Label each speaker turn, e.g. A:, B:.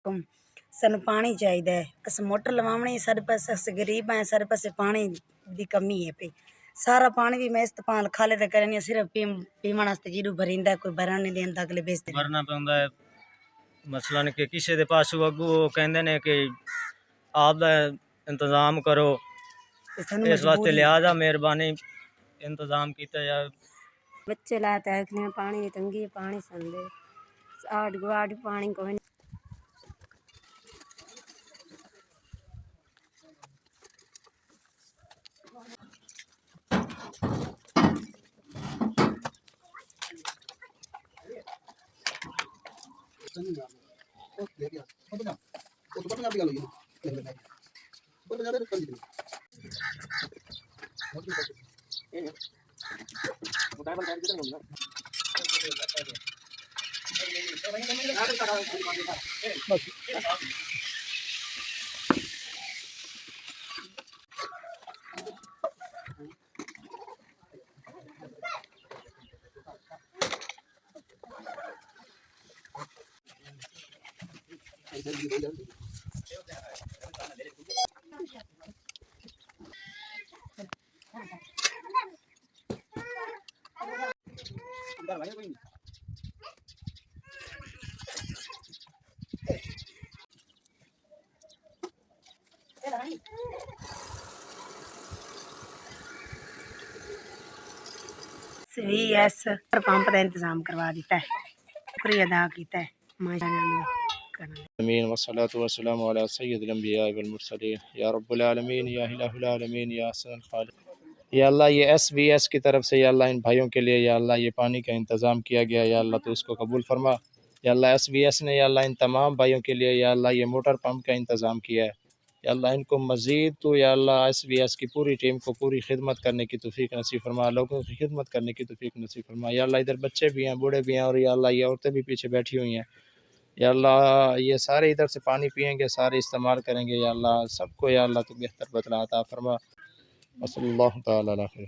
A: हुकुम सानू पानी चाहिए है। अस मोटर लवावनी साढ़े पास अस गरीब हैं, साढ़े पास पानी की कमी है पे। सारा पानी भी मैं इस्तेमाल खाले तो करनी सिर्फ पीवन वास्ते जिरू भरिंदा कोई भरन नहीं देंदा अगले बेचते
B: भरना पैंदा है। मसलन कि किसी दे पास अगू कहंदे ने कि आप दा इंतजाम करो, इस वास्ते लिहाजा मेहरबानी इंतजाम किया जाए।
C: बच्चे लाते हैं पानी की तंगी, पानी संदे आठ गुआड़ पानी कोई
A: CVS पंप का इंतजाम करवा दिता है, शुक्रिया अदा किया है
D: आमीन वस्सलातु वस्सलामु अला सय्यिदिल अंबिया वल मुरसलीन या रब्बुल आलमीन या इलाहुल आलमीन या अहसनुल खालिक़ीन। या अल्लाह ये SVS की तरफ से या अल्लाह इन भाइयों के लिए या अल्लाह ये पानी का इंतज़ाम किया गया, या अल्लाह तो इसको कबूल फरमा। या अल्लाह SVS ने या अल्लाह इन तमाम भाइयों के लिए या अल्लाह ये मोटर पंप का इंतज़ाम किया है, या अल्लाह इनको मज़ीद तो या अल्लाह SVS की पूरी टीम को पूरी खिदमत करने की तौफीक नसीब फरमा, लोगों की खिदमत करने की तौफीक नसीब फरमा। या अल्लाह इधर बच्चे भी हैं, बूढ़े भी हैं, और या अल्लाह ये औरतें भी पीछे बैठी हुई हैं। या अल्लाह ये सारे इधर से पानी पिएंगे, सारे इस्तेमाल करेंगे, या अल्लाह सबको या अल्लाह तो बेहतर बदला अता फरमा। वसल्लल्लाहु तआला अलैहि।